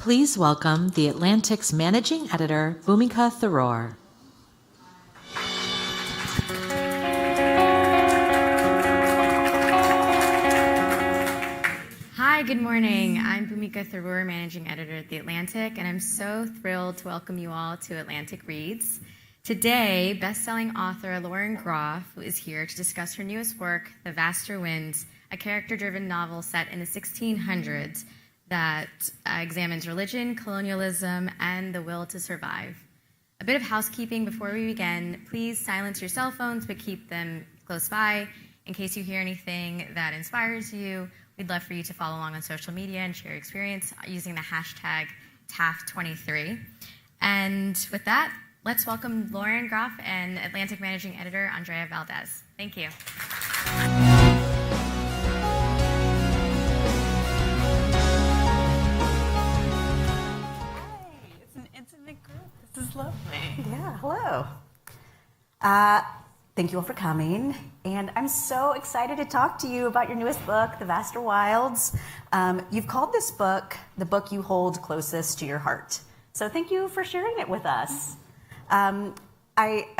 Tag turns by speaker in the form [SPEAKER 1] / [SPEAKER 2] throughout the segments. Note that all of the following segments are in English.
[SPEAKER 1] Please welcome the Atlantic's managing editor, Bhumika Tharoor.
[SPEAKER 2] Hi, good morning. I'm Bhumika Tharoor, managing editor at The Atlantic, and I'm so thrilled to welcome you all to Atlantic Reads. Today, best-selling author Lauren Groff is here to discuss her newest work, The Vaster Winds, a character-driven novel set in the 1600s that examines religion, colonialism, and the will to survive. A bit of housekeeping before we begin. Please silence your cell phones, but keep them close by. In case you hear anything that inspires you, we'd love for you to follow along on social media and share your experience using the hashtag TAF23. And with that, let's welcome Lauren Groff and Atlantic Managing Editor Andrea Valdez. Thank you.
[SPEAKER 3] This is lovely.
[SPEAKER 4] Yeah, hello. Thank you all for coming. And I'm so excited to talk to you about your newest book, The Vaster Wilds. You've called this book the book you hold closest to your heart. So thank you for sharing it with us. I'm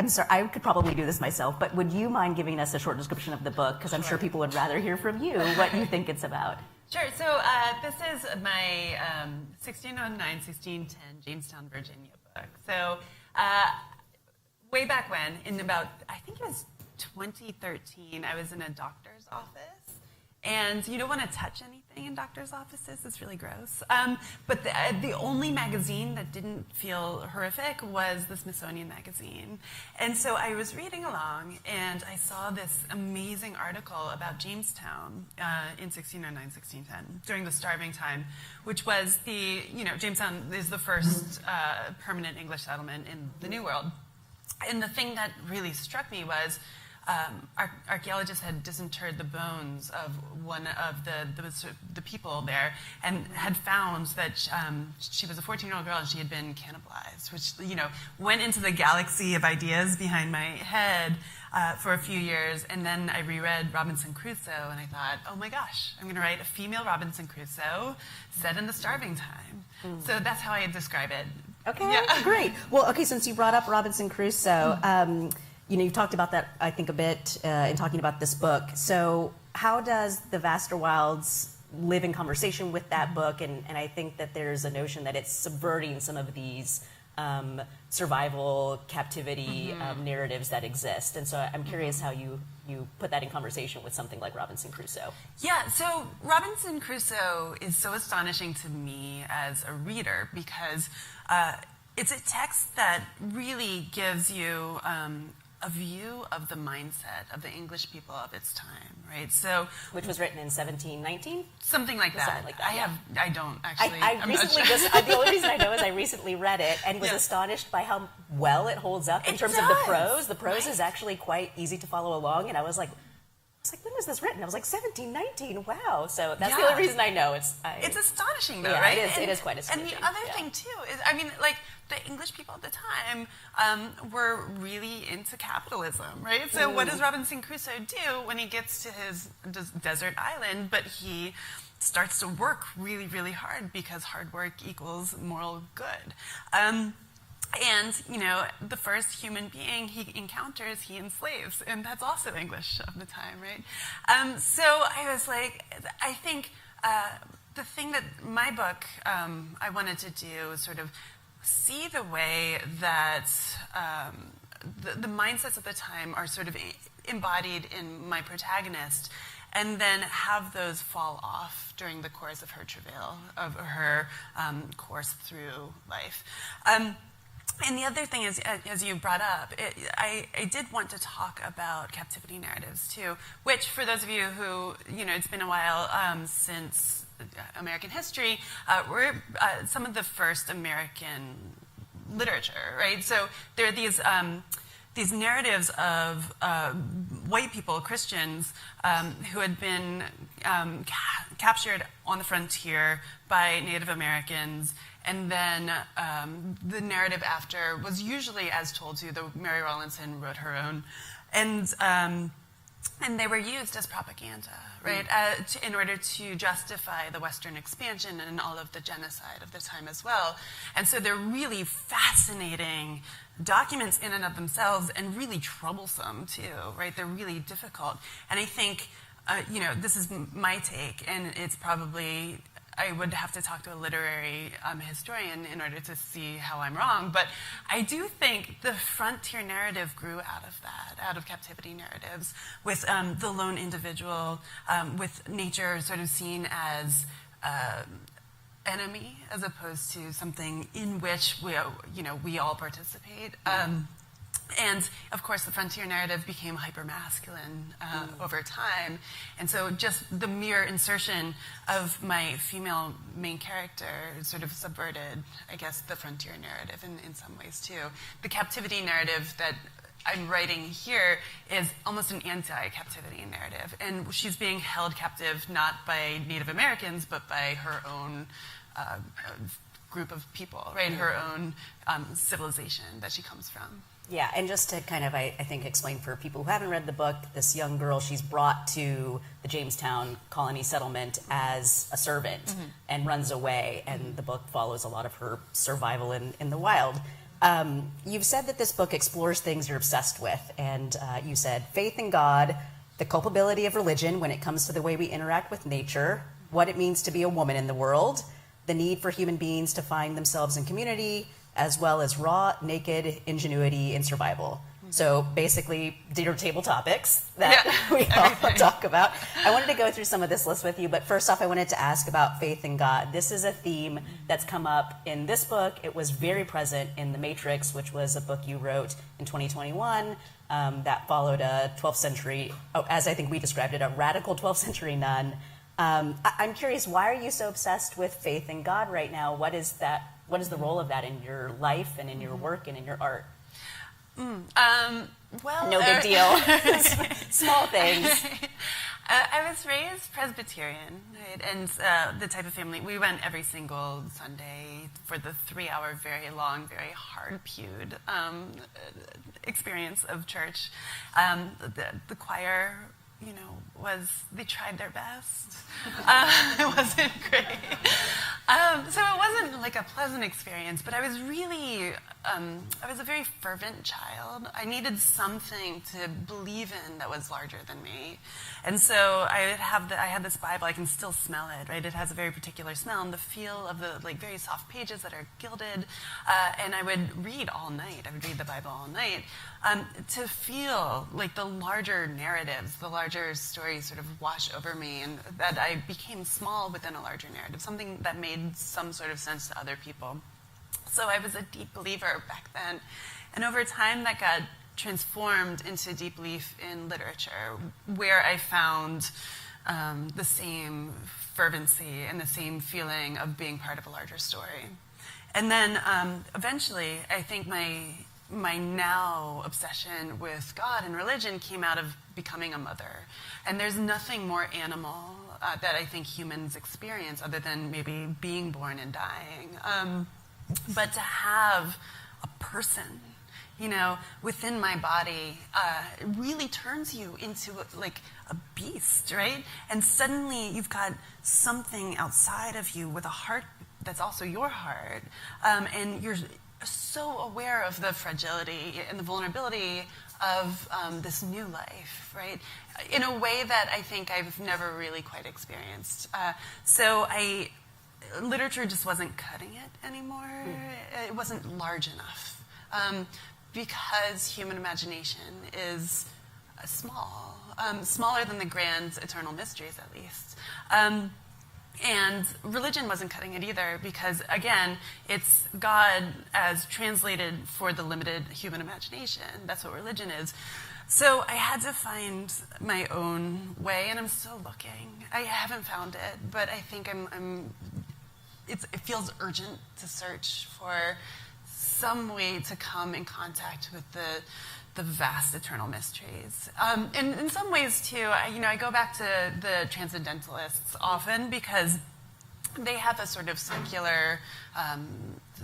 [SPEAKER 4] sorry, I could probably do this myself, but would you mind giving us a short description of the book? Because I'm sure people would rather hear from you what you think it's about.
[SPEAKER 3] Sure. So this is my 1609-1610 Jamestown, Virginia book. So way back when, in about, I think it was 2013, I was in a doctor's office. And you don't want to touch anything in doctor's offices. It's really gross. But the only magazine that didn't feel horrific was the Smithsonian magazine. And so I was reading along, and I saw this amazing article about Jamestown in 1609, 1610, during the starving time, which was Jamestown is the first permanent English settlement in the New World. And the thing that really struck me was archaeologists had disinterred the bones of one of the people there, and had found that she was a 14-year-old girl and she had been cannibalized, which went into the galaxy of ideas behind my head for a few years. And then I reread Robinson Crusoe, and I thought, oh my gosh, I'm going to write a female Robinson Crusoe set in the starving time. So that's how I describe it.
[SPEAKER 4] Okay, yeah. Great. Well, okay, since you brought up Robinson Crusoe, you've talked about that, I think, a bit in talking about this book. So how does The Vaster Wilds live in conversation with that book? And I think that there's a notion that it's subverting some of these survival, captivity narratives that exist. And so I'm curious how you put that in conversation with something like Robinson Crusoe.
[SPEAKER 3] Yeah, so Robinson Crusoe is so astonishing to me as a reader because it's a text that really gives you a view of the mindset of the English people of its time, right? So,
[SPEAKER 4] which was written in 1719,
[SPEAKER 3] something like that.
[SPEAKER 4] Something like that.
[SPEAKER 3] I don't actually.
[SPEAKER 4] I recently the only reason I know is I recently read it and was astonished by how well it holds up in terms of the prose. The prose is actually quite easy to follow along, and I was like, when was this written? I was like, 1719. Wow. So that's the only reason I know. It's
[SPEAKER 3] astonishing, though, right?
[SPEAKER 4] It is quite astonishing.
[SPEAKER 3] And the other thing too is, the English people at the time were really into capitalism, right? So what does Robinson Crusoe do when he gets to his desert island? But he starts to work really, really hard because hard work equals moral good. And, the first human being he encounters, he enslaves. And that's also English of the time, right? So I was like, I think the thing that my book I wanted to do was sort of see the way that the mindsets of the time are sort of embodied in my protagonist, and then have those fall off during the course of her travail, of her course through life. And the other thing is, as you brought up, I did want to talk about captivity narratives too, which for those of you who, it's been a while since American history, we're some of the first American literature, right? So there are these narratives of white people, Christians, who had been captured on the frontier by Native Americans, and then the narrative after was usually as told to, though Mary Rowlandson wrote her own. And and they were used as propaganda, right, in order to justify the Western expansion and all of the genocide of the time as well. And so they're really fascinating documents in and of themselves, and really troublesome too, right? They're really difficult. And I think, this is my take, and it's probably, I would have to talk to a literary historian in order to see how I'm wrong, but I do think the frontier narrative grew out of that, out of captivity narratives, with the lone individual, with nature sort of seen as enemy as opposed to something in which we all participate. And of course, the frontier narrative became hyper-masculine over time. And so just the mere insertion of my female main character sort of subverted, I guess, the frontier narrative in some ways too. The captivity narrative that I'm writing here is almost an anti-captivity narrative. And she's being held captive not by Native Americans, but by her own group of people, right? Her own civilization that she comes from.
[SPEAKER 4] Yeah, and just to kind of, I think, explain for people who haven't read the book, this young girl, she's brought to the Jamestown colony settlement as a servant and runs away, and the book follows a lot of her survival in the wild. You've said that this book explores things you're obsessed with, and you said faith in God, the culpability of religion when it comes to the way we interact with nature, what it means to be a woman in the world, the need for human beings to find themselves in community, as well as raw, naked ingenuity in survival. So basically, dinner table topics that we all talk about. I wanted to go through some of this list with you, but first off, I wanted to ask about faith in God. This is a theme that's come up in this book. It was very present in The Matrix, which was a book you wrote in 2021 that followed a 12th century, as I think we described it, a radical 12th century nun. I'm curious, why are you so obsessed with faith in God right now? What is that? What is the role of that in your life and in your work and in your art?
[SPEAKER 3] Well,
[SPEAKER 4] no big deal. Small things.
[SPEAKER 3] I was raised Presbyterian, right? And the type of family, we went every single Sunday for the 3-hour, very long, very hard-pewed experience of church. The choir, they tried their best. It wasn't great. So it wasn't like a pleasant experience, but I was really, I was a very fervent child. I needed something to believe in that was larger than me. And so I had this Bible, I can still smell it, right? It has a very particular smell, and the feel of the very soft pages that are gilded. And I would read all night. I would read the Bible all night to feel like the larger narratives, the larger stories sort of wash over me, and that I became small within a larger narrative, something that made some sort of sense to other people. So I was a deep believer back then. And over time, that got transformed into deep belief in literature, where I found the same fervency and the same feeling of being part of a larger story. And then eventually, I think my now obsession with God and religion came out of becoming a mother. And there's nothing more animal that I think humans experience other than maybe being born and dying. But to have a person, within my body, it really turns you into like a beast, right? And suddenly you've got something outside of you with a heart that's also your heart. And you're so aware of the fragility and the vulnerability of this new life, right? In a way that I think I've never really quite experienced. So literature just wasn't cutting it anymore. It wasn't large enough. Because human imagination is small, smaller than the grand eternal mysteries, at least. And religion wasn't cutting it either, because, again, it's God as translated for the limited human imagination. That's what religion is. So I had to find my own way, and I'm still looking. I haven't found it, but I think it feels urgent to search for some way to come in contact with the vast eternal mysteries. And in some ways, too, I go back to the transcendentalists often because they have a sort of secular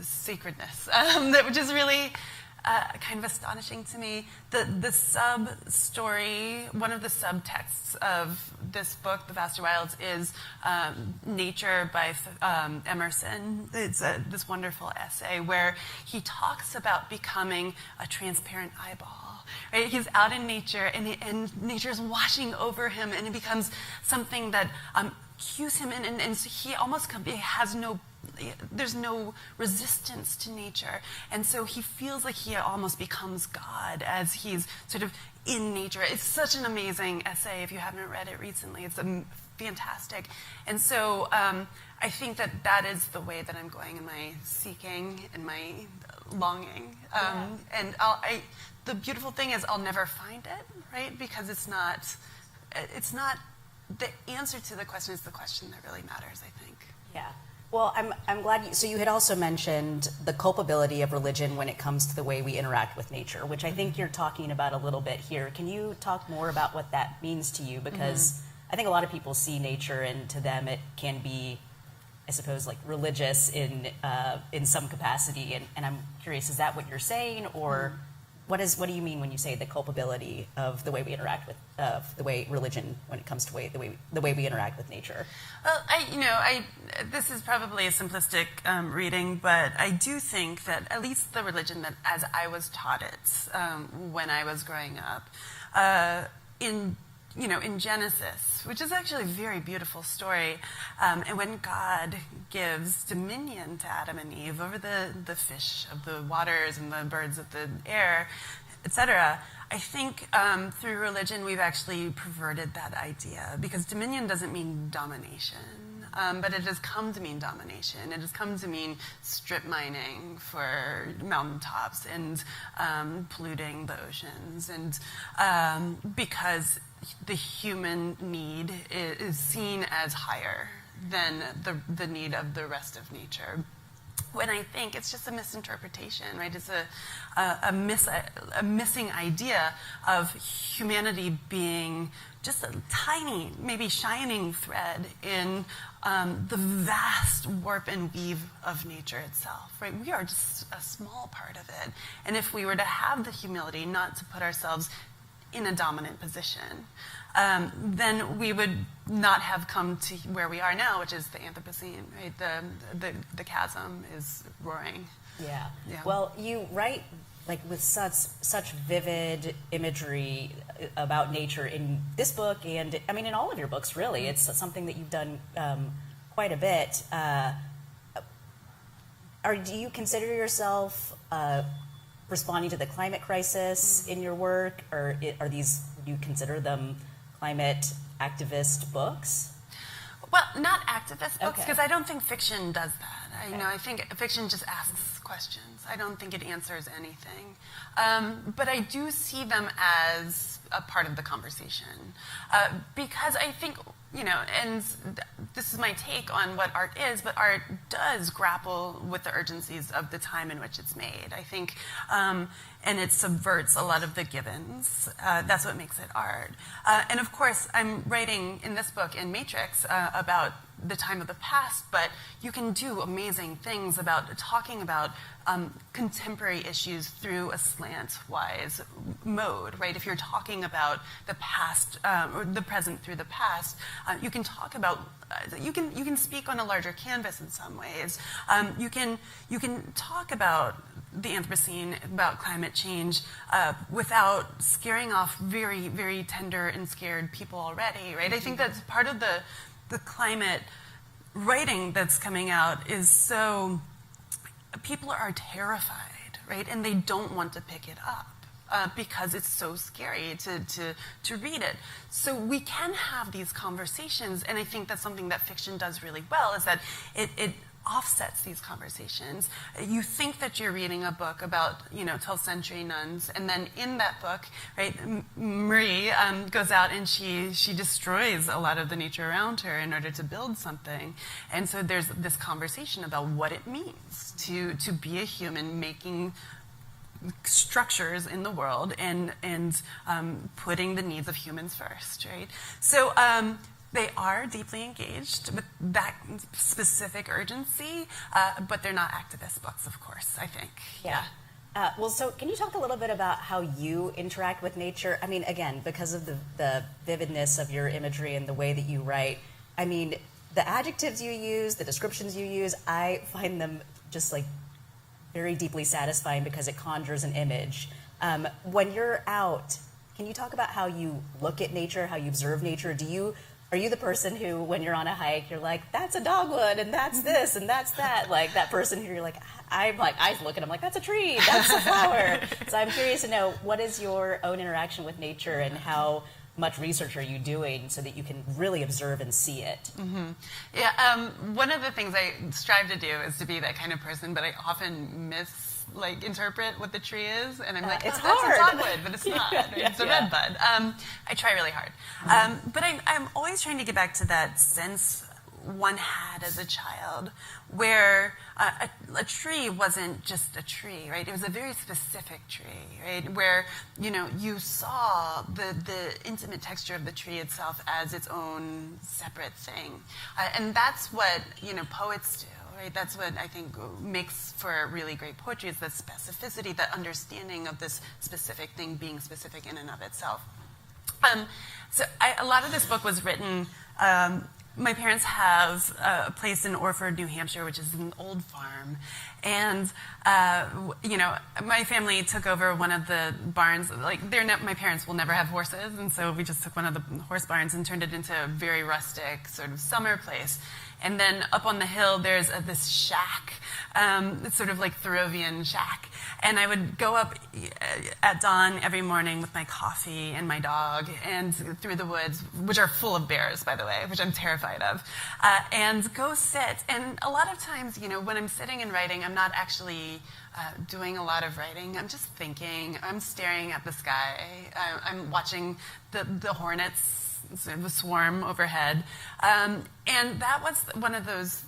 [SPEAKER 3] sacredness, which is really kind of astonishing to me. The sub-story, one of the subtexts of this book, The Vaster Wilds, is Nature by Emerson. It's this wonderful essay where he talks about becoming a transparent eyeball. Right? He's out in nature, and nature's washing over him, and it becomes something that cues him, and so he almost there's no resistance to nature. And so he feels like he almost becomes God as he's sort of in nature. It's such an amazing essay. If you haven't read it recently, it's fantastic. And so I think that is the way that I'm going in my seeking and my longing. And the beautiful thing is I'll never find it, right? Because it's not the answer to the question is the question that really matters, I think.
[SPEAKER 4] Yeah. Well, I'm glad so you had also mentioned the culpability of religion when it comes to the way we interact with nature, which I think you're talking about a little bit here. Can you talk more about what that means to you? Because I think a lot of people see nature, and to them it can be, I suppose, like religious in some capacity. And I'm curious, is that what you're saying, or what do you mean when you say the culpability of the way we interact with the way religion when it comes to the way we interact with nature?
[SPEAKER 3] Well, this is probably a simplistic reading, but I do think that at least the religion that as I was taught it when I was growing up, in Genesis, which is actually a very beautiful story, and when God gives dominion to Adam and Eve over the fish of the waters and the birds of the air, etc., I think through religion we've actually perverted that idea, because dominion doesn't mean domination, but it has come to mean domination. It has come to mean strip mining for mountaintops and polluting the oceans, and because the human need is seen as higher than the need of the rest of nature. When I think it's just a misinterpretation, right? It's a missing idea of humanity being just a tiny, maybe shining thread in the vast warp and weave of nature itself, right? We are just a small part of it. And if we were to have the humility not to put ourselves in a dominant position, then we would not have come to where we are now, which is the Anthropocene, right? The chasm is roaring.
[SPEAKER 4] Yeah. Well, you write like with such vivid imagery about nature in this book, and I mean in all of your books, really. It's something that you've done quite a bit. Do you consider yourself responding to the climate crisis in your work, or do you consider them climate activist books?
[SPEAKER 3] Well, not activist books,
[SPEAKER 4] Okay.
[SPEAKER 3] because I don't think fiction does that. I think fiction just asks questions. I don't think it answers anything. But I do see them as a part of the conversation, because I think, and this is my take on what art is, but art does grapple with the urgencies of the time in which it's made, I think, and it subverts a lot of the givens. That's what makes it art. And of course, I'm writing in this book, in Matrix, about the time of the past, but you can do amazing things about talking about contemporary issues through a slant-wise mode, right? If you're talking about the past, or the present through the past, you can talk about, you can speak on a larger canvas in some ways. You can talk about the Anthropocene, about climate change, without scaring off very, very tender and scared people already, right? I think that's part of the climate writing that's coming out is so, people are terrified, right? And they don't want to pick it up because it's so scary to read it. So we can have these conversations, and I think that's something that fiction does really well, is that it offsets these conversations. You think that you're reading a book about 12th century nuns, and then in that book, right, Marie goes out and she destroys a lot of the nature around her in order to build something. And so there's this conversation about what it means to be a human, making structures in the world and putting the needs of humans first, right? So they are deeply engaged with that specific urgency, but they're not activist books, of course, I think.
[SPEAKER 4] Yeah. Well, so can you talk a little bit about how you interact with nature? I mean, again, because of the vividness of your imagery and the way that you write, I mean, the adjectives you use, the descriptions you use, I find them just like very deeply satisfying because it conjures an image. When you're out, can you talk about how you look at nature, how you observe nature? Are you the person who, when you're on a hike, you're like, that's a dogwood, and that's this, and that's that? Like that person who you're like, I look at them like, that's a tree, that's a flower. So I'm curious to know, what is your own interaction with nature, and how much research are you doing so that you can really observe and see it?
[SPEAKER 3] Mm-hmm. Yeah, one of the things I strive to do is to be that kind of person, but I often interpret what the tree is, and I'm like,
[SPEAKER 4] it's
[SPEAKER 3] that's
[SPEAKER 4] hard.
[SPEAKER 3] a dogwood, but it's not. Right? It's a red bud. I try really hard. But I'm always trying to get back to that sense one had as a child, where a tree wasn't just a tree, right? It was a very specific tree, right? Where, you saw the intimate texture of the tree itself as its own separate thing. And that's what, poets do. Right? That's what I think makes for really great poetry, is the specificity, the understanding of this specific thing being specific in and of itself. A lot of this book was written, my parents have a place in Orford, New Hampshire, which is an old farm. And, my family took over one of the barns. My parents will never have horses, and so we just took one of the horse barns and turned it into a very rustic sort of summer place. And then up on the hill, there's this shack. It's sort of like Thoreauvian shack. And I would go up at dawn every morning with my coffee and my dog, and through the woods, which are full of bears, by the way, which I'm terrified of, and go sit. And a lot of times, when I'm sitting and writing, I'm not actually doing a lot of writing. I'm just thinking. I'm staring at the sky. I'm watching the hornets sort of swarm overhead. And that was one of those,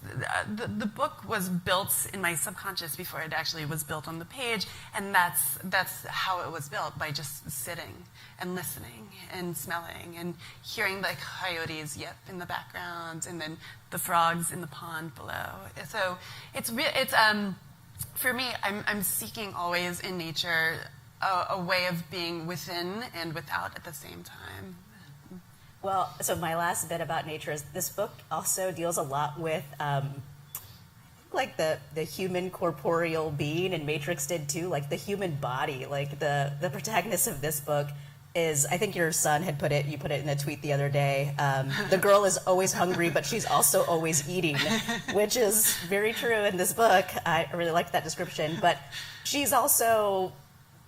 [SPEAKER 3] the book was built in my subconscious before it actually was built on the page, and that's how it was built, by just sitting and listening and smelling and hearing the coyotes yip in the background, and then the frogs in the pond below. So it's for me, I'm seeking always in nature a way of being within and without at the same time.
[SPEAKER 4] Well, so my last bit about nature is this book also deals a lot with the human corporeal being, and Matrix did too, like the human body. Like the protagonist of this book is, I think your son had you put it in a tweet the other day, the girl is always hungry, but she's also always eating, which is very true in this book. I really liked that description, but she's also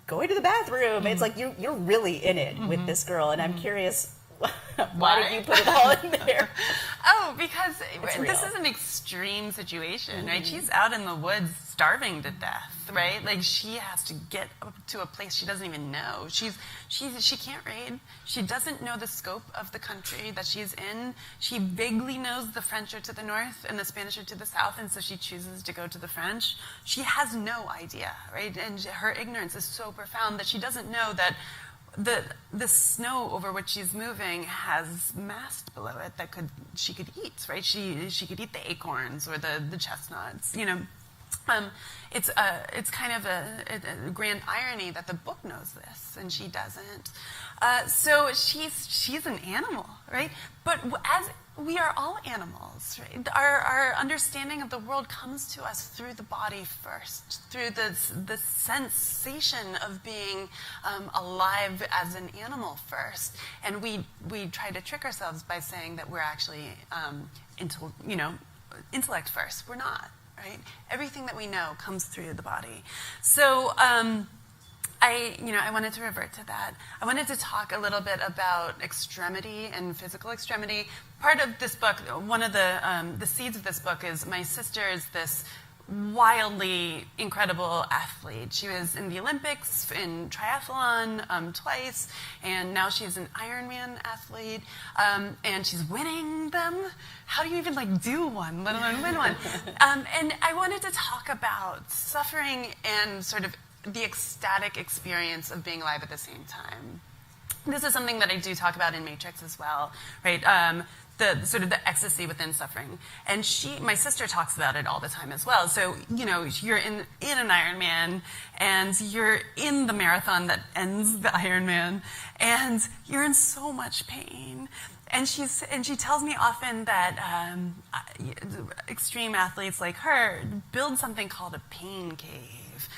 [SPEAKER 4] going to the bathroom. Mm-hmm. It's like you're really in it with this girl, and I'm curious, why did you put it all in there?
[SPEAKER 3] Oh, because this is an extreme situation, right? She's out in the woods starving to death, right? Like, she has to get up to a place she doesn't even know. She can't read. She doesn't know the scope of the country that she's in. She vaguely knows the French are to the north and the Spanish are to the south, and so she chooses to go to the French. She has no idea, right? And her ignorance is so profound that she doesn't know that the snow over which she's moving has mast below it that she could eat, right? She could eat the acorns or the chestnuts, It's kind of a grand irony that the book knows this and she doesn't. So she's an animal, right? But as we are all animals, right? Our understanding of the world comes to us through the body first, through the sensation of being alive as an animal first. And we try to trick ourselves by saying that we're actually intellect first. We're not, right? Everything that we know comes through the body. So I wanted to revert to that. I wanted to talk a little bit about extremity and physical extremity. Part of this book, one of the seeds of this book is my sister is this wildly incredible athlete. She was in the Olympics in triathlon twice, and now she's an Ironman athlete, and she's winning them. How do you even do one, let alone win one? And I wanted to talk about suffering and sort of the ecstatic experience of being alive at the same time. This is something that I do talk about in Matrix as well, right? the sort of the ecstasy within suffering. And my sister talks about it all the time as well. So, you're in an Ironman, and you're in the marathon that ends the Ironman, and you're in so much pain. And she tells me often that extreme athletes like her build something called a pain cave,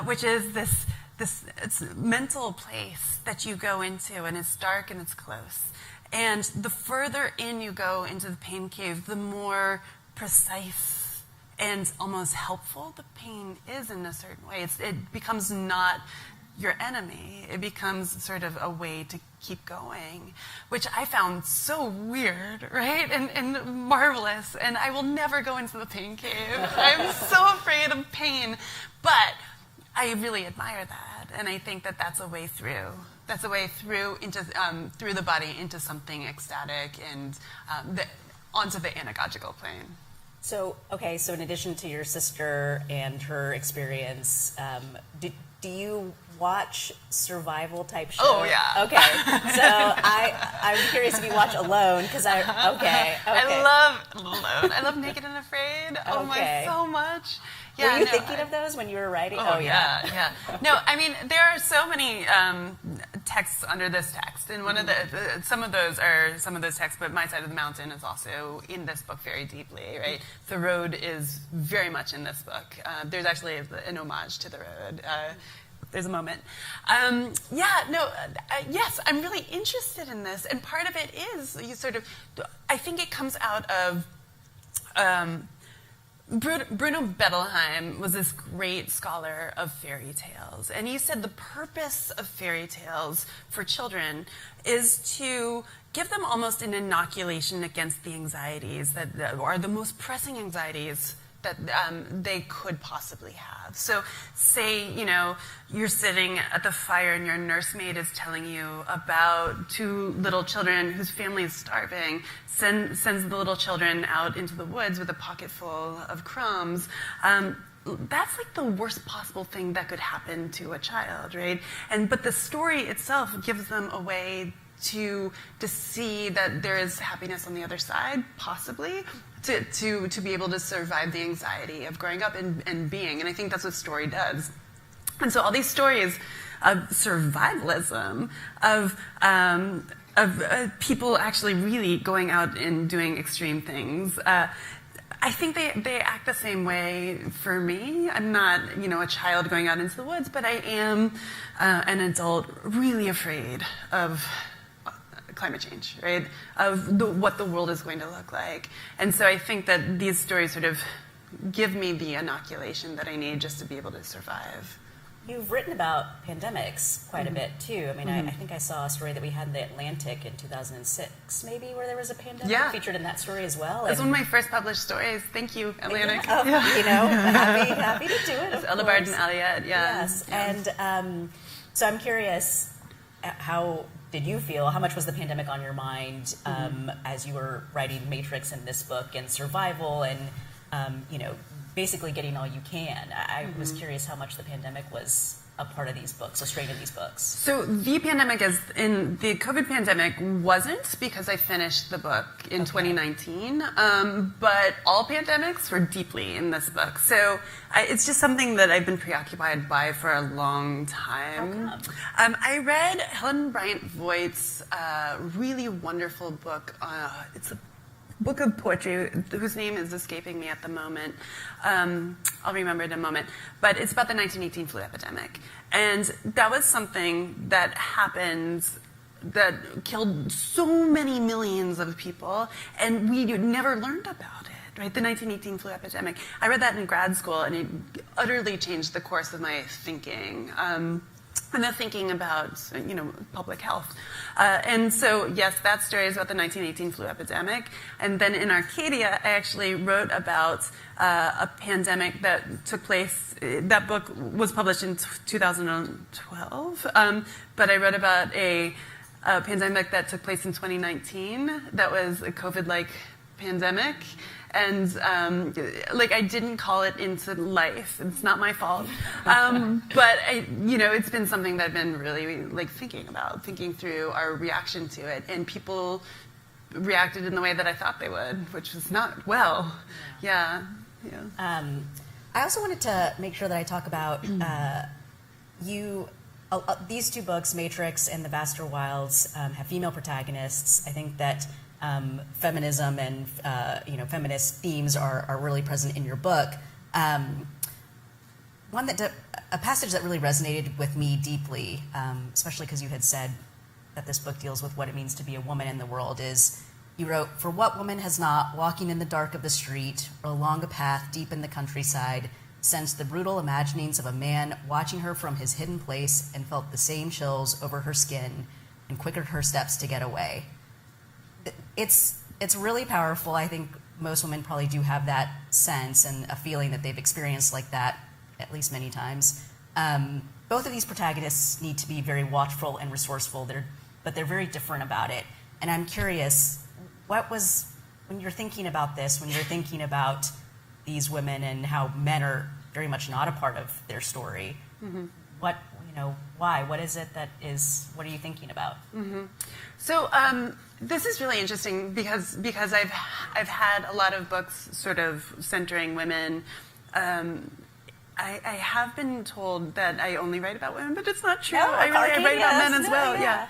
[SPEAKER 3] which is this it's a mental place that you go into, and it's dark and it's close. And the further in you go into the pain cave, the more precise and almost helpful the pain is in a certain way. It becomes not your enemy. It becomes sort of a way to keep going, which I found so weird, right? And marvelous. And I will never go into the pain cave. I'm so afraid of pain. But I really admire that. And I think that that's a way through. That's a way through into through the body into something ecstatic and onto the anagogical plane.
[SPEAKER 4] So in addition to your sister and her experience, do you watch survival type shows?
[SPEAKER 3] Oh, yeah.
[SPEAKER 4] Okay. So I'm curious if you watch Alone, because I
[SPEAKER 3] love Alone. I love Naked and Afraid. Oh my, so much. Yeah,
[SPEAKER 4] were you thinking of those when you were writing?
[SPEAKER 3] Oh yeah. No, I mean, there are so many texts under this text, and one of some of those texts, but My Side of the Mountain is also in this book very deeply, right? The Road is very much in this book. There's actually an homage to The Road. There's a moment. Yes, I'm really interested in this, and part of it is I think it comes out of Bruno Bettelheim was this great scholar of fairy tales, and he said the purpose of fairy tales for children is to give them almost an inoculation against the anxieties that are the most pressing anxieties that they could possibly have. So say, you're sitting at the fire and your nursemaid is telling you about two little children whose family is starving, sends the little children out into the woods with a pocket full of crumbs. That's like the worst possible thing that could happen to a child, right? But the story itself gives them a way to see that there is happiness on the other side, possibly, to be able to survive the anxiety of growing up and being. And I think that's what story does. And so all these stories of survivalism, of people actually really going out and doing extreme things, I think they act the same way for me. I'm not, a child going out into the woods, but I am an adult really afraid of climate change, right? Of what the world is going to look like. And so I think that these stories sort of give me the inoculation that I need just to be able to survive.
[SPEAKER 4] You've written about pandemics quite a bit, too. I mean, I think I saw a story that we had in the Atlantic in 2006, maybe, where there was a pandemic featured in that story as well.
[SPEAKER 3] That's one of my first published stories. Thank you, Atlantic.
[SPEAKER 4] Happy to do it, of
[SPEAKER 3] Ella Bard and Aliette,
[SPEAKER 4] Yes, and so I'm curious, how did you feel? How much was the pandemic on your mind as you were writing Matrix and this book and survival and, basically getting all you can? I was curious how much the pandemic was a part of these books, a strain of these books.
[SPEAKER 3] So the COVID pandemic wasn't, because I finished the book in 2019, but all pandemics were deeply in this book. So it's just something that I've been preoccupied by for a long time.
[SPEAKER 4] How come?
[SPEAKER 3] I read Helen Bryant Voigt's really wonderful book. It's a book of poetry whose name is escaping me at the moment. I'll remember it in a moment. But it's about the 1918 flu epidemic. And that was something that happened that killed so many millions of people, and we never learned about it, right? The 1918 flu epidemic. I read that in grad school, and it utterly changed the course of my thinking. And the thinking about, public health. And so, yes, that story is about the 1918 flu epidemic. And then in Arcadia, I actually wrote about a pandemic that took place. That book was published in 2012. But I wrote about a pandemic that took place in 2019 that was a COVID-like pandemic. And I didn't call it into life. It's not my fault. But it's been something that I've been really thinking through our reaction to it. And people reacted in the way that I thought they would, which was not well. Yeah.
[SPEAKER 4] I also wanted to make sure that I talk about these two books, Matrix and The Vaster Wilds, have female protagonists. I think that feminism and feminist themes are really present in your book. A passage that really resonated with me deeply, especially because you had said that this book deals with what it means to be a woman in the world, is you wrote, "For what woman has not, walking in the dark of the street or along a path deep in the countryside, sensed the brutal imaginings of a man watching her from his hidden place and felt the same chills over her skin and quickened her steps to get away?" It's really powerful. I think most women probably do have that sense and a feeling that they've experienced like that at least many times. Both of these protagonists need to be very watchful and resourceful, but they're very different about it. And I'm curious, when you're thinking about this, when you're thinking about these women and how men are very much not a part of their story, why? What is it what are you thinking about?
[SPEAKER 3] So this is really interesting because I've had a lot of books sort of centering women. I have been told that I only write about women, but it's not true.
[SPEAKER 4] No,
[SPEAKER 3] I write about men as well. Yeah.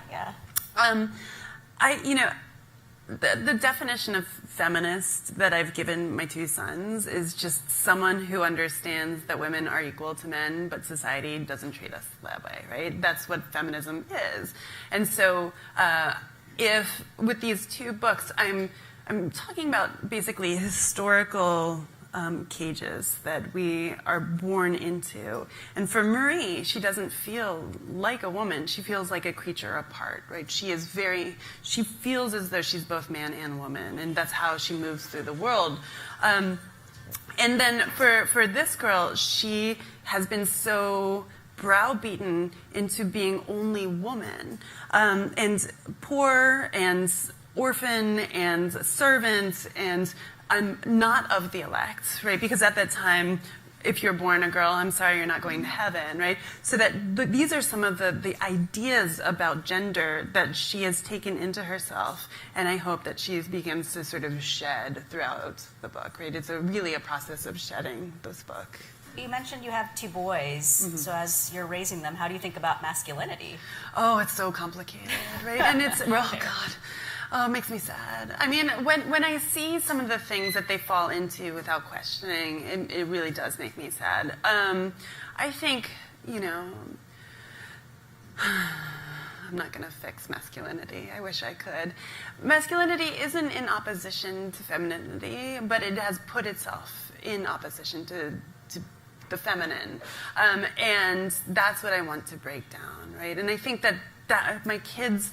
[SPEAKER 3] The definition of feminist that I've given my two sons is just someone who understands that women are equal to men, but society doesn't treat us that way, right? That's what feminism is. And so if with these two books, I'm talking about basically historical cages that we are born into. And for Marie, she doesn't feel like a woman. She feels like a creature apart, right? She feels as though she's both man and woman, and that's how she moves through the world. And then for this girl, she has been so browbeaten into being only woman, and poor and orphan and servant, and I'm not of the elect, right? Because at that time, if you're born a girl, I'm sorry, you're not going to heaven, right? So these are some of the ideas about gender that she has taken into herself, and I hope that she begins to sort of shed throughout the book, right? It's really a process of shedding this book.
[SPEAKER 4] You mentioned you have two boys, so as you're raising them, how do you think about masculinity?
[SPEAKER 3] Oh, it's so complicated, right? And it's, oh God. Oh, it makes me sad. I mean, when I see some of the things that they fall into without questioning, it really does make me sad. I think, I'm not going to fix masculinity. I wish I could. Masculinity isn't in opposition to femininity, but it has put itself in opposition to the feminine. And that's what I want to break down, right? And I think that my kids'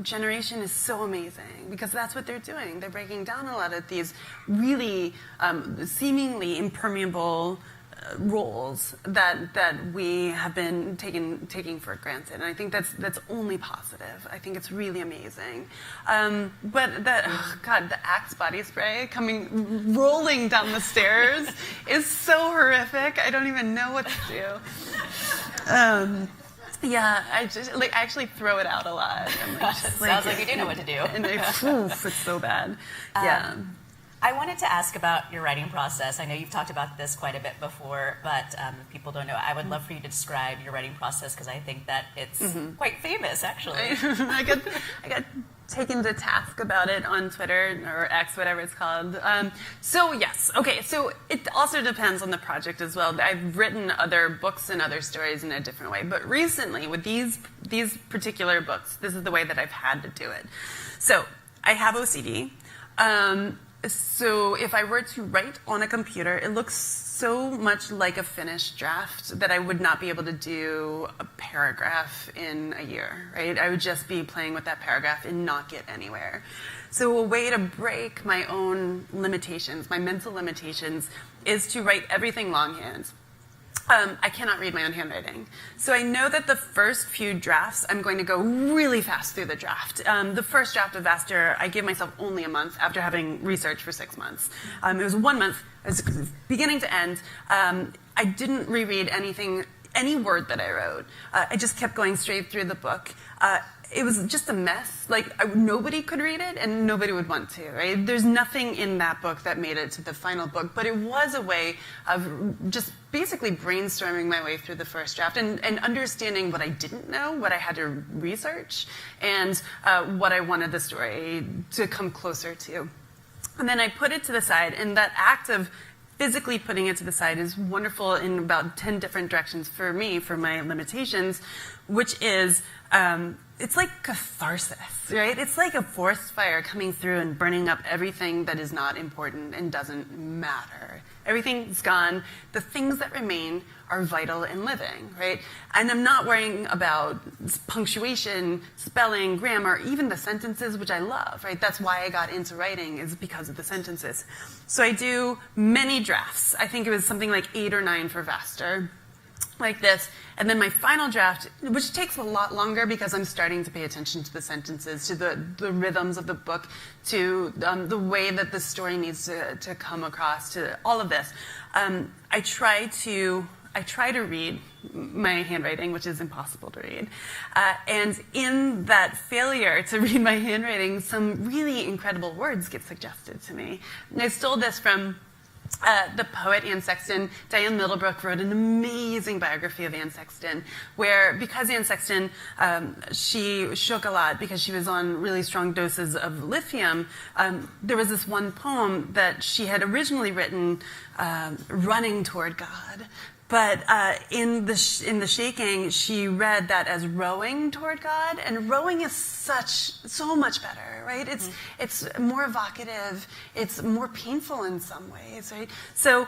[SPEAKER 3] generation is so amazing because that's what they're doing. They're breaking down a lot of these really seemingly impermeable roles that we have been taking for granted, and I think that's only positive. I think it's really amazing. But the Axe body spray rolling down the stairs is so horrific. I don't even know what to do. Yeah, I actually throw it out a lot.
[SPEAKER 4] Sounds like you do know what to do.
[SPEAKER 3] And it's so bad. Yeah.
[SPEAKER 4] I wanted to ask about your writing process. I know you've talked about this quite a bit before, but if people don't know, I would love for you to describe your writing process because I think that it's quite famous, actually.
[SPEAKER 3] I got taken to task about it on Twitter or X, whatever it's called. So yes, okay. So it also depends on the project as well. I've written other books and other stories in a different way, but recently with these particular books, this is the way that I've had to do it. So I have OCD. So if I were to write on a computer, it looks so much like a finished draft that I would not be able to do a paragraph in a year, right? I would just be playing with that paragraph and not get anywhere. So a way to break my own limitations, my mental limitations, is to write everything longhand. I cannot read my own handwriting. So I know that the first few drafts, I'm going to go really fast through the draft. The first draft of Vaster, I gave myself only a month after having researched for 6 months. It was 1 month, it was beginning to end. I didn't reread any word that I wrote. I just kept going straight through the book. it was just a mess. Like, nobody could read it, and nobody would want to, right? There's nothing in that book that made it to the final book, but it was a way of just basically brainstorming my way through the first draft and understanding what I didn't know, what I had to research, and what I wanted the story to come closer to. And then I put it to the side, and that act of physically putting it to the side is wonderful in about 10 different directions for me, for my limitations, which is, it's like catharsis, right? It's like a forest fire coming through and burning up everything that is not important and doesn't matter. Everything's gone. The things that remain are vital and living, right? And I'm not worrying about punctuation, spelling, grammar, even the sentences, which I love, right? That's why I got into writing, is because of the sentences. So I do many drafts. I think it was something like 8 or 9 for Vaster, like this. And then my final draft, which takes a lot longer because I'm starting to pay attention to the sentences, to the rhythms of the book, to the way that the story needs to come across, to all of this. I try to read my handwriting, which is impossible to read. And in that failure to read my handwriting, some really incredible words get suggested to me. And I stole this from the poet Anne Sexton. Diane Middlebrook wrote an amazing biography of Anne Sexton, where, because Anne Sexton, she shook a lot because she was on really strong doses of lithium, there was this one poem that she had originally written, running toward God. But in the shaking, she read that as rowing toward God, and rowing is so much better, right? It's more evocative, it's more painful in some ways, right? So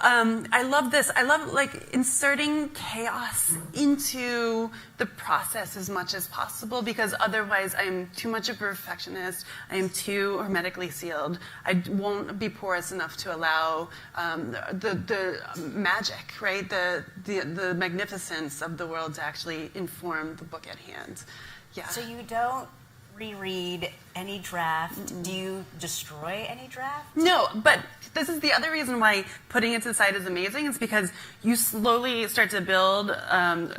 [SPEAKER 3] I love this. I love like inserting chaos into the process as much as possible, because otherwise I'm too much of a perfectionist. I am too hermetically sealed. I won't be porous enough to allow the magic, right? The magnificence of the world to actually inform the book at hand. Yeah.
[SPEAKER 4] So you don't reread any draft? Mm-mm. Do you destroy any draft?
[SPEAKER 3] No, but this is the other reason why putting it to the side is amazing. Is because you slowly start to build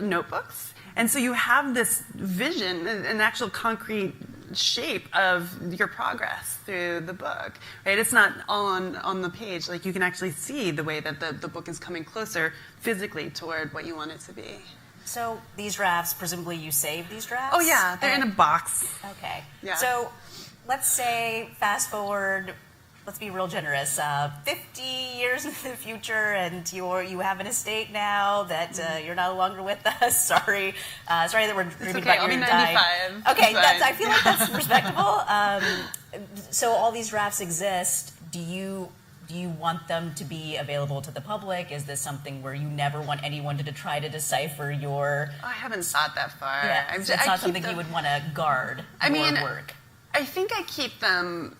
[SPEAKER 3] notebooks. And so you have this vision, an actual concrete shape of your progress through the book, right? It's not all on the page. Like, you can actually see the way that the book is coming closer physically toward what you want it to be.
[SPEAKER 4] So these drafts, presumably you save these drafts?
[SPEAKER 3] Oh, yeah. They're in a box.
[SPEAKER 4] Okay.
[SPEAKER 3] Yeah.
[SPEAKER 4] So let's say, fast forward, let's be real generous, 50 years into the future, and you have an estate now that you're no longer with us. Sorry that we're dreaming about
[SPEAKER 3] I'll
[SPEAKER 4] your
[SPEAKER 3] be 95.
[SPEAKER 4] dying. Okay, I feel like that's respectable. So all these drafts exist. Do you want them to be available to the public? Is this something where you never want anyone to try to decipher your...
[SPEAKER 3] I haven't thought that far.
[SPEAKER 4] Yeah, it's not something you would want to guard your work.
[SPEAKER 3] I think I keep them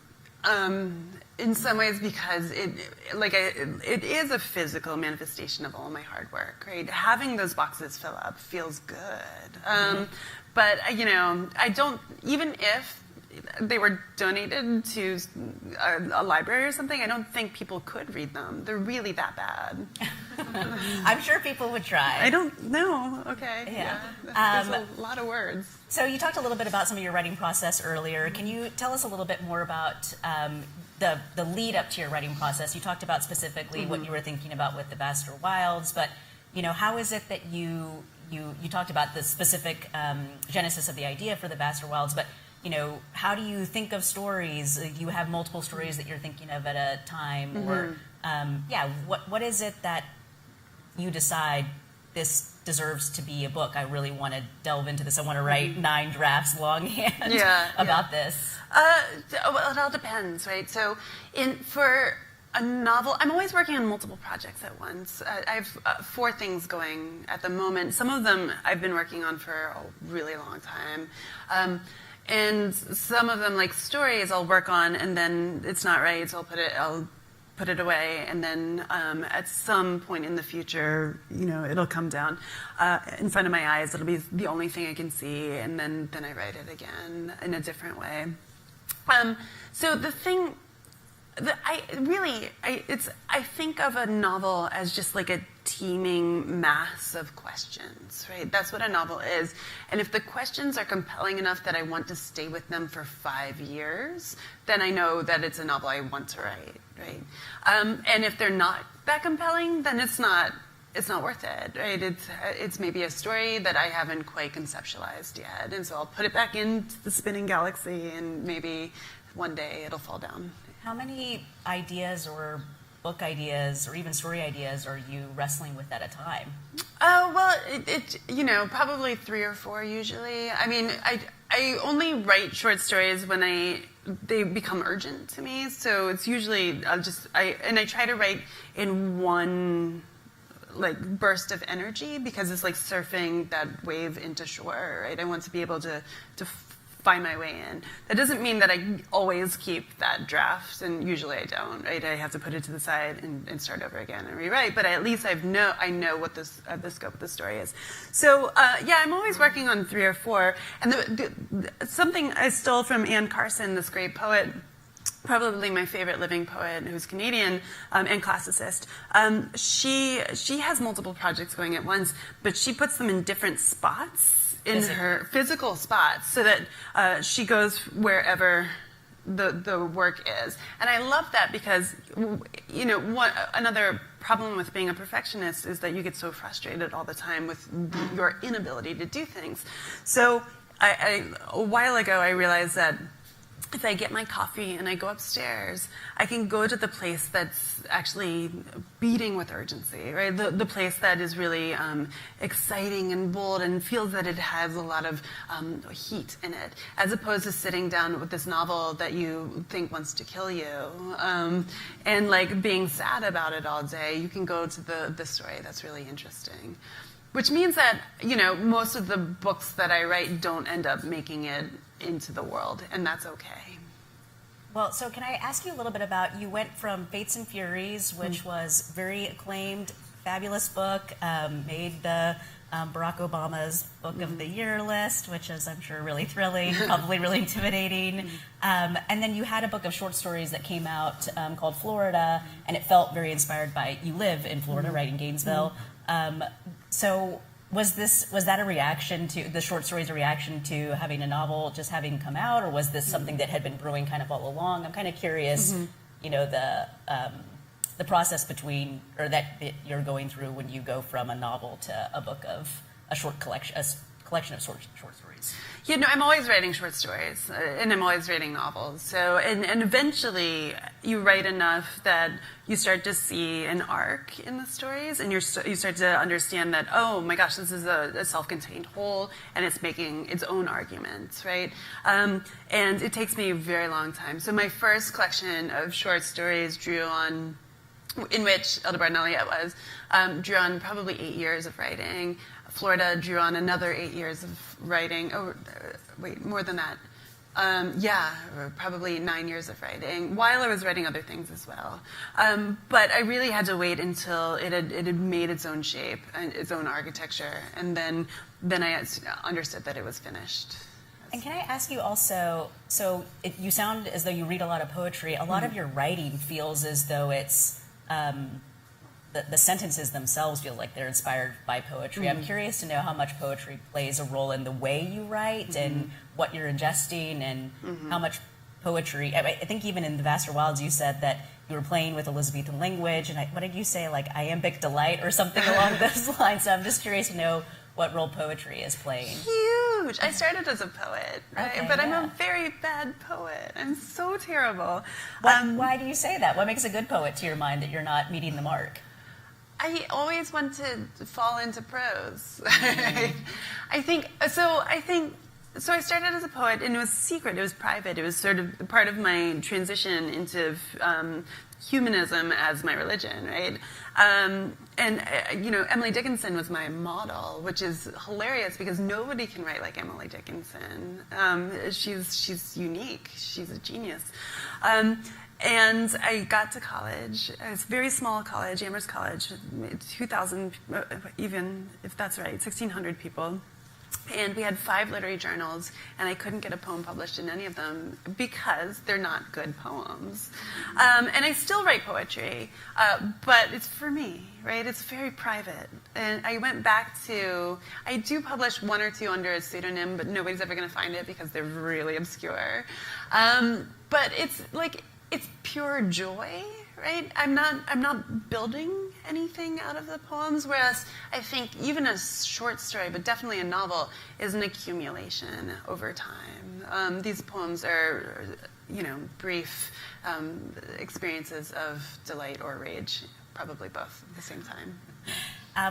[SPEAKER 3] in some ways because it is a physical manifestation of all my hard work, right? Having those boxes fill up feels good. But, I don't, even if they were donated to a library or something, I don't think people could read them. They're really that bad.
[SPEAKER 4] I'm sure people would try.
[SPEAKER 3] I don't know. Okay.
[SPEAKER 4] Yeah.
[SPEAKER 3] There's a lot of words.
[SPEAKER 4] So you talked a little bit about some of your writing process earlier. Can you tell us a little bit more about the lead up to your writing process? You talked about specifically what you were thinking about with the Vaster Wilds, but how is it that you talked about the specific genesis of the idea for the Vaster Wilds, but how do you think of stories? Do you have multiple stories that you're thinking of at a time? Or, what is it that you decide this deserves to be a book? I really want to delve into this. I want to write 9 drafts longhand about this.
[SPEAKER 3] Well, it all depends, right? So for a novel, I'm always working on multiple projects at once. I have 4 things going at the moment. Some of them I've been working on for a really long time. And some of them, like stories, I'll work on, and then it's not right, so I'll put it away, and then at some point in the future, it'll come down in front of my eyes. It'll be the only thing I can see, and then I write it again in a different way. So the thing I think of a novel as just like a teeming mass of questions, right? That's what a novel is. And if the questions are compelling enough that I want to stay with them for 5 years, then I know that it's a novel I want to write, right? And if they're not that compelling, then it's not worth it, right? It's maybe a story that I haven't quite conceptualized yet. And so I'll put it back into the spinning galaxy, and maybe one day it'll fall down.
[SPEAKER 4] How many ideas or book ideas or even story ideas are you wrestling with at a time?
[SPEAKER 3] Oh, well, probably 3 or 4 usually. I mean, I only write short stories when they become urgent to me. So it's usually I try to write in one like burst of energy, because it's like surfing that wave into shore, right? I want to be able to find my way in. That doesn't mean that I always keep that draft, and usually I don't, right? I have to put it to the side and start over again and rewrite, but at least I know what the scope of the story is. So, I'm always working on 3 or 4, and something I stole from Anne Carson, this great poet, probably my favorite living poet, who's Canadian and classicist. She has multiple projects going at once, but she puts them in different spots in her physical spots, so that she goes wherever the work is. And I love that, because another problem with being a perfectionist is that you get so frustrated all the time with your inability to do things. So a while ago I realized that if I get my coffee and I go upstairs, I can go to the place that's actually beating with urgency, right? The place that is really exciting and bold and feels that it has a lot of heat in it, as opposed to sitting down with this novel that you think wants to kill you and like being sad about it all day. You can go to the story that's really interesting. Which means that, most of the books that I write don't end up making it into the world, and that's okay.
[SPEAKER 4] Well, so can I ask you a little bit about, you went from Fates and Furies, which was very acclaimed, fabulous book, made the Barack Obama's Book of the Year list, which is, I'm sure, really thrilling, probably really intimidating. And then you had a book of short stories that came out called Florida, and it felt very inspired by, you live in Florida, right, in Gainesville. So was that a reaction to, the short stories a reaction to having a novel just having come out, or was this something that had been brewing kind of all along? I'm kind of curious, the process between, or that you're going through when you go from a novel to a book of a collection of short stories.
[SPEAKER 3] I'm always writing short stories, and I'm always writing novels. So, and eventually you write enough that you start to see an arc in the stories, and you start to understand that, oh my gosh, this is a self-contained whole, and it's making its own arguments, right? And it takes me a very long time. So my first collection of short stories in which Eldebard and Elliot was, drew on probably 8 years of writing. Florida drew on another 8 years of writing. More than that. Probably 9 years of writing, while I was writing other things as well. But I really had to wait until it had made its own shape and its own architecture, and then I understood that it was finished.
[SPEAKER 4] And can I ask you also, you sound as though you read a lot of poetry. A lot of your writing feels as though it's the sentences themselves feel like they're inspired by poetry. I'm curious to know how much poetry plays a role in the way you write and what you're ingesting, and how much poetry. I think even in The Vaster Wilds you said that you were playing with Elizabethan language, and what did you say, like iambic delight or something along those lines? So I'm just curious to know what role poetry is playing.
[SPEAKER 3] Huge. I started as a poet, right?
[SPEAKER 4] Okay,
[SPEAKER 3] but I'm a very bad poet. I'm so terrible.
[SPEAKER 4] Why do you say that? What makes a good poet to your mind that you're not meeting the mark?
[SPEAKER 3] I always want to fall into prose. I think so. I started as a poet, and it was secret. It was private. It was sort of part of my transition into humanism as my religion, right? Emily Dickinson was my model, which is hilarious because nobody can write like Emily Dickinson. She's unique. She's a genius. And I got to college. It was a very small college, Amherst College, 2,000, even if that's right, 1,600 people. And we had 5 literary journals, and I couldn't get a poem published in any of them because they're not good poems. And I still write poetry, but it's for me, right? It's very private. And I went back to, I do publish 1 or 2 under a pseudonym, but nobody's ever going to find it because they're really obscure. But it's like, it's pure joy, right? I'm not building anything out of the poems, whereas I think even a short story, but definitely a novel, is an accumulation over time. These poems are, brief experiences of delight or rage, probably both at the same time.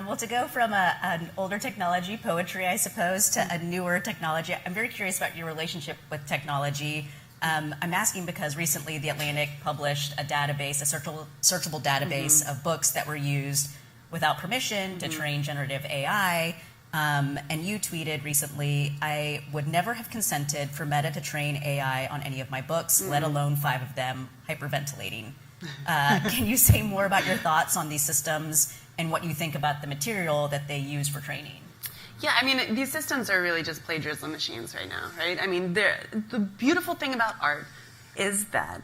[SPEAKER 4] Well, to go from an older technology, poetry, I suppose, to a newer technology, I'm very curious about your relationship with technology. I'm asking because recently The Atlantic published a database, a searchable database of books that were used without permission to train generative AI. And you tweeted recently, I would never have consented for Meta to train AI on any of my books, let alone 5 of them hyperventilating. Can you say more about your thoughts on these systems and what you think about the material that they use for training?
[SPEAKER 3] Yeah, I mean, these systems are really just plagiarism machines right now, right? I mean, the beautiful thing about art is that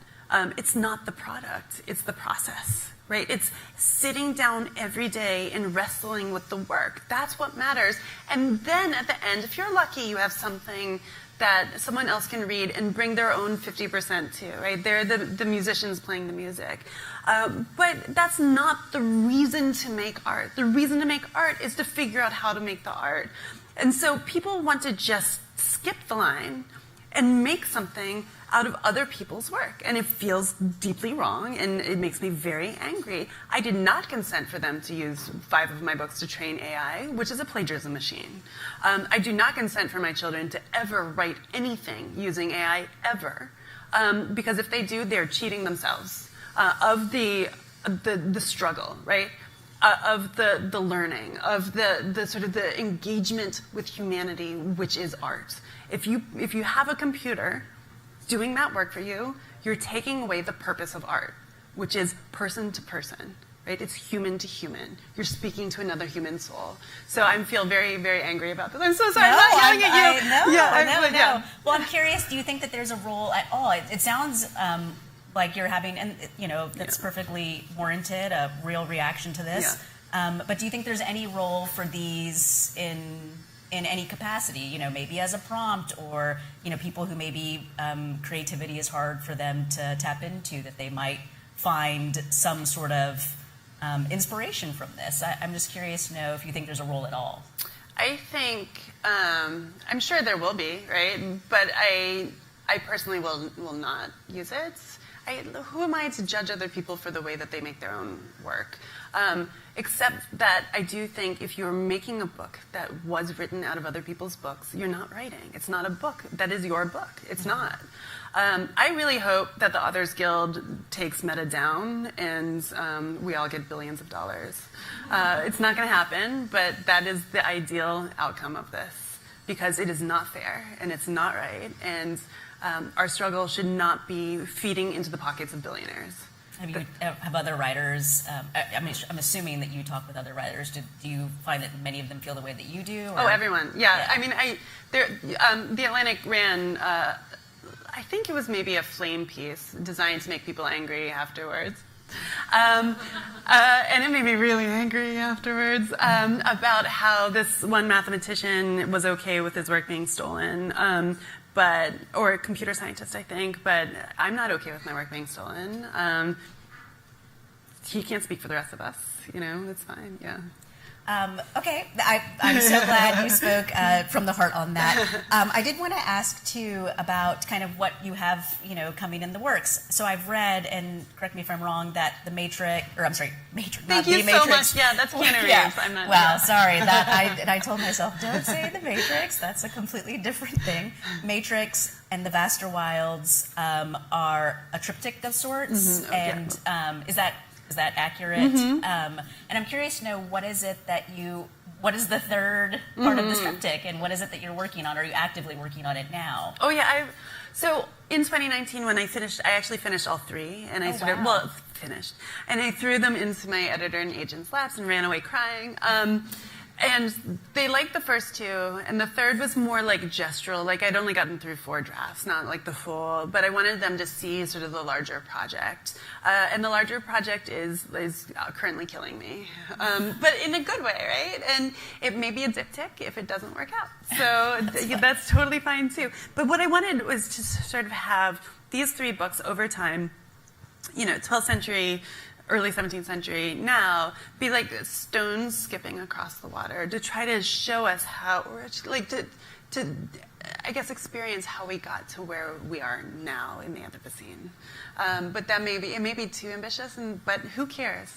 [SPEAKER 3] it's not the product, it's the process, right? It's sitting down every day and wrestling with the work. That's what matters. And then at the end, if you're lucky, you have something that someone else can read and bring their own 50% to, right? They're the musicians playing the music. But that's not the reason to make art. The reason to make art is to figure out how to make the art. And so people want to just skip the line and make something out of other people's work. And it feels deeply wrong, and it makes me very angry. I did not consent for them to use 5 of my books to train AI, which is a plagiarism machine. I do not consent for my children to ever write anything using AI, ever. Because if they do, they're cheating themselves of the struggle, right? Of the learning, of the sort of the engagement with humanity, which is art. If you have a computer doing that work for you, you're taking away the purpose of art, which is person to person, right? It's human to human. You're speaking to another human soul. So I feel very, very angry about this. I'm so sorry. I'm not yelling at you.
[SPEAKER 4] No. Well, I'm curious, do you think that there's a role at all? It sounds like you're having, and that's perfectly warranted, a real reaction to this.
[SPEAKER 3] Yeah.
[SPEAKER 4] But do you think there's any role for these in any capacity, maybe as a prompt, or, people who maybe creativity is hard for them to tap into, that they might find some sort of inspiration from this? I'm just curious to know if you think there's a role at all.
[SPEAKER 3] I think, I'm sure there will be, right? But I personally will not use it. Who am I to judge other people for the way that they make their own work? Except that I do think if you're making a book that was written out of other people's books, you're not writing. It's not a book. That is your book. It's not. I really hope that the Authors Guild takes Meta down and we all get billions of dollars. It's not going to happen, but that is the ideal outcome of this, because it is not fair and it's not right. And our struggle should not be feeding into the pockets of billionaires.
[SPEAKER 4] Have other writers, I'm assuming that you talk with other writers, do you find that many of them feel the way that you do? Or?
[SPEAKER 3] Oh, everyone, yeah. I mean, The Atlantic ran, I think it was maybe a flame piece designed to make people angry afterwards. And it made me really angry afterwards about how this one mathematician was okay with his work being stolen. Or a computer scientist, I think, but I'm not okay with my work being stolen. He can't speak for the rest of us, it's fine, yeah.
[SPEAKER 4] Okay, I'm so glad you spoke from the heart on that. I did want to ask, too, about kind of what you have, coming in the works. So I've read, and correct me if I'm wrong, that The Matrix,
[SPEAKER 3] Thank you so much. Yeah, that's Keanu Reeves. I'm not.
[SPEAKER 4] Well, sorry. I told myself, don't say The Matrix. That's a completely different thing. Matrix and The Vaster Wilds are a triptych of sorts, and is that accurate? And I'm curious to know, what is the third part of this triptych, and what is it that you're working on? Are you actively working on it now?
[SPEAKER 3] Oh yeah, so in 2019 when I actually finished all 3, and I finished, and I threw them into my editor and agent's laps and ran away crying. And they liked the first two, and the third was more like gestural. Like I'd only gotten through 4 drafts, not like the full, but I wanted them to see sort of the larger project. And the larger project is currently killing me, but in a good way, right? And it may be a diptych if it doesn't work out. So that's totally fine too. But what I wanted was to sort of have these 3 books over time, 12th century, early 17th century, now, be like stones skipping across the water to try to show us how, like to I guess, experience how we got to where we are now in the Anthropocene. But that it may be too ambitious, but who cares,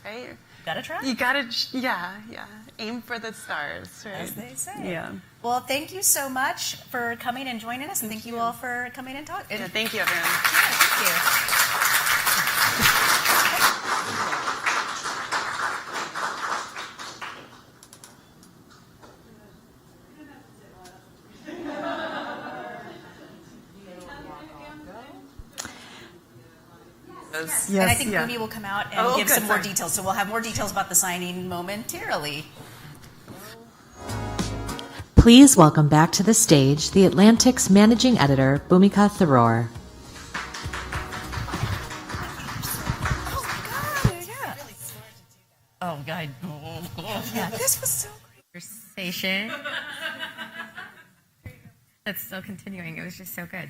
[SPEAKER 3] right?
[SPEAKER 4] Gotta try.
[SPEAKER 3] You gotta, yeah. Aim for the stars, right?
[SPEAKER 4] As they say.
[SPEAKER 3] Yeah.
[SPEAKER 4] Well, thank you so much for coming and joining us, and thank you all for coming and talking.
[SPEAKER 3] Yeah, thank you, everyone.
[SPEAKER 4] Yeah, thank you.
[SPEAKER 3] Yes,
[SPEAKER 4] And I think Boomy will come out and give
[SPEAKER 3] good,
[SPEAKER 4] some more
[SPEAKER 3] sorry.
[SPEAKER 4] details. So we'll have more details about the signing momentarily.
[SPEAKER 1] Please welcome back to the stage the Atlantic's managing editor, Bhumika Tharoor.
[SPEAKER 4] Oh, God. Yeah, this was so great.
[SPEAKER 2] Conversation. That's still continuing. It was just so good.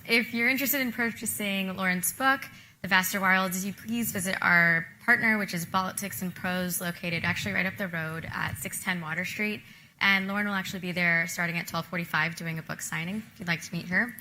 [SPEAKER 2] If you're interested in purchasing Lauren's book, The Vaster Wilds, you please visit our partner, which is Politics and Prose, located actually right up the road at 610 Water Street. And Lauren will actually be there starting at 12:45 doing a book signing, if you'd like to meet her.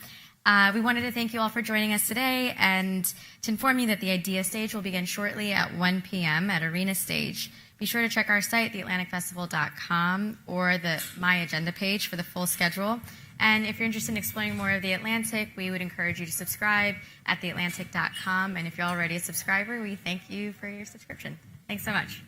[SPEAKER 2] We wanted to thank you all for joining us today and to inform you that the Idea Stage will begin shortly at 1 p.m. at Arena Stage. Be sure to check our site, theatlanticfestival.com, or the My Agenda page for the full schedule. And if you're interested in exploring more of the Atlantic, we would encourage you to subscribe at theatlantic.com. And if you're already a subscriber, we thank you for your subscription. Thanks so much.